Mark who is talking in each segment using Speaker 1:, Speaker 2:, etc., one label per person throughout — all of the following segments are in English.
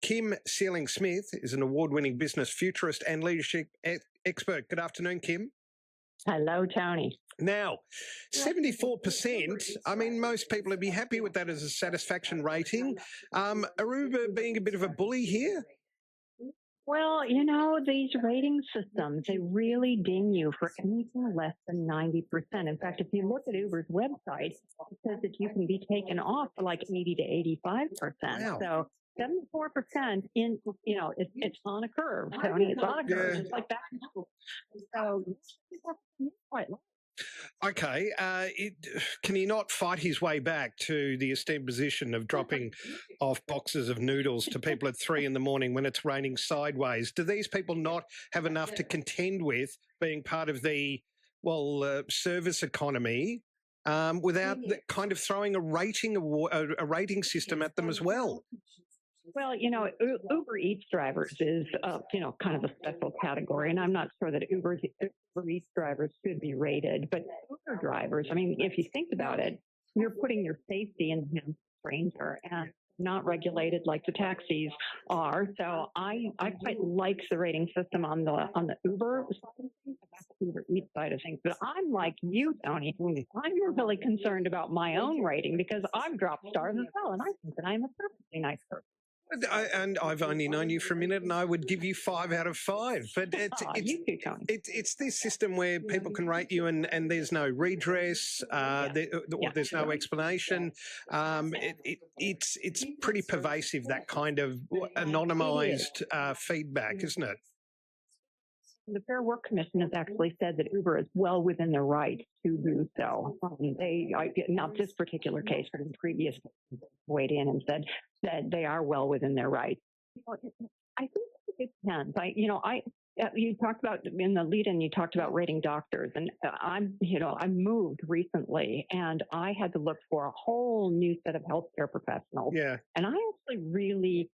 Speaker 1: Kim Seeling Smith is an award-winning business futurist and leadership expert. Good afternoon, Kim.
Speaker 2: Hello, Tony.
Speaker 1: Now, 74%, I mean, most people would be happy with that as a satisfaction rating. Are Uber being a bit of a bully here?
Speaker 2: Well, these rating systems, they really ding you for anything less than 90%. In fact, if you look at Uber's website, it says that you can be taken off for like 80 to 85%.
Speaker 1: Wow.
Speaker 2: So 74% it's on a curve, Tony. It's on a curve.
Speaker 1: Yeah.
Speaker 2: It's like back in school. So quite low.
Speaker 1: Okay, can he not fight his way back to the esteemed position of dropping off boxes of noodles to people at 3 a.m. when it's raining sideways? Do these people not have enough to contend with being part of the, service economy without kind of throwing a rating system at them as well?
Speaker 2: Well, Uber Eats drivers is, kind of a special category, and I'm not sure that Uber Eats drivers should be rated. But Uber drivers, I mean, if you think about it, you're putting your safety in the hands of a stranger and not regulated like the taxis are. So I quite like the rating system on the Uber side of things, Uber Eats side of things. But I'm like you, Tony. I'm really concerned about my own rating because I've dropped stars as well, and I think that I'm a perfectly nice person.
Speaker 1: And I've only known you for a minute, and I would give you 5 out of 5. But it's this system where people can rate you, and there's no redress, there's no explanation. It's pretty pervasive, that kind of anonymised feedback, isn't it?
Speaker 2: The Fair Work Commission has actually said that Uber is well within their right to do so. Not this particular case, but in previous weighed in and said that they are well within their right. I think it depends. You talked about in the lead-in. You talked about rating doctors, and I moved recently, and I had to look for a whole new set of healthcare professionals.
Speaker 1: Yeah,
Speaker 2: and I actually really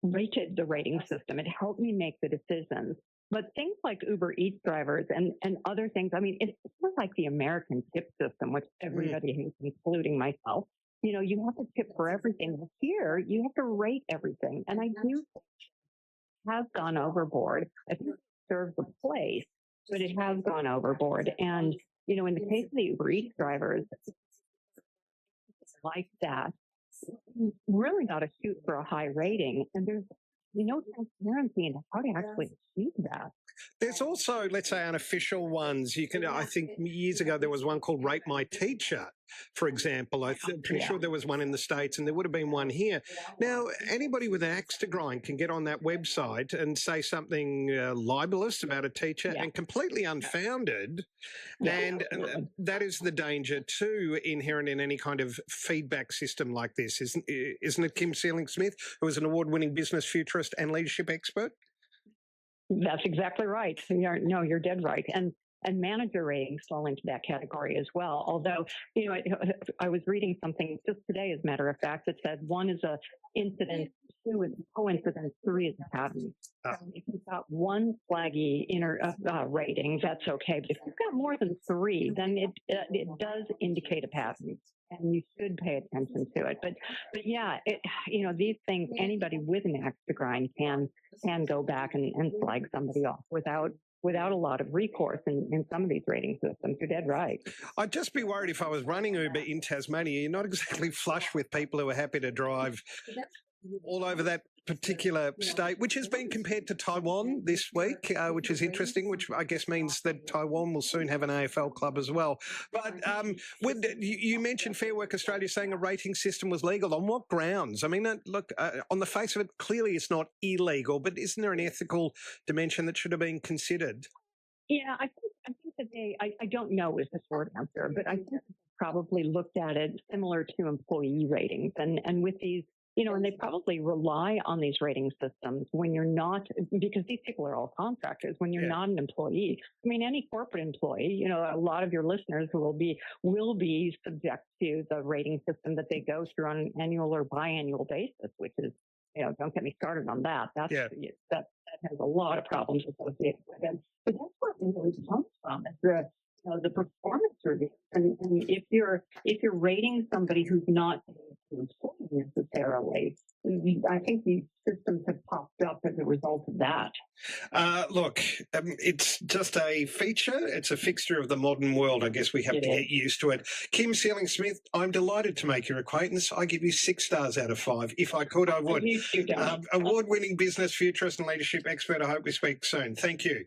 Speaker 2: rated the rating system. It helped me make the decisions. But things like Uber Eats drivers and other things, I mean, it's not like the American tip system, which everybody hates, including myself. You have to tip for everything. Here, you have to rate everything. And I do think it has gone overboard. I think it serves a place, but it has gone overboard. And, in the case of the Uber Eats drivers, it's like that. Really got to shoot for a high rating, and there's no transparency into how to actually achieve that.
Speaker 1: There's also, let's say, unofficial ones. I think years ago there was one called Rate My Teacher, for example. I'm pretty sure there was one in the States, and there would have been one here. Now, anybody with an axe to grind can get on that website and say something libelous about a teacher and completely unfounded. And that is the danger too, inherent in any kind of feedback system like this, isn't it, Kim Seeling Smith, who is an award-winning business futurist and leadership expert?
Speaker 2: That's exactly right. You're dead right. And manager ratings fall into that category as well. Although, I was reading something just today, as a matter of fact, that said 1 is a incident, 2 is a coincidence, 3 is a pattern. So if you've got 1 flaggy rating, that's okay. But if you've got more than 3, then it does indicate a pattern, and you should pay attention to it. But yeah, these things, anybody with an axe to grind can go back and flag somebody off without a lot of recourse in some of these rating systems. You're dead right.
Speaker 1: I'd just be worried if I was running Uber in Tasmania. You're not exactly flush with people who are happy to drive all over that particular state, which has been compared to Taiwan this week, which is interesting, which I guess means that Taiwan will soon have an AFL club as well. But you mentioned Fair Work Australia saying a rating system was legal. On what grounds? I mean, look, on the face of it, clearly it's not illegal, but isn't there an ethical dimension that should have been considered?
Speaker 2: Yeah, I think that I don't know is the short answer, but I think they probably looked at it similar to employee ratings. And with these, and they probably rely on these rating systems when you're not, because these people are all contractors, when you're not an employee. I mean, any corporate employee, a lot of your listeners will be subject to the rating system that they go through on an annual or biannual basis, which is, don't get me started on that. That has a lot of problems associated with it. But that's where it really comes from. The performance review, and if you're rating somebody who's not necessarily, I think these systems have popped up as a result of that.
Speaker 1: Look, it's just a feature. It's a fixture of the modern world. I guess we have to get used to it. Kim Seeling Smith, I'm delighted to make your acquaintance. I give you 6 stars out of 5. If I could, I would.
Speaker 2: You too, Don.
Speaker 1: Award-winning business futurist and leadership expert. I hope we speak soon. Thank you.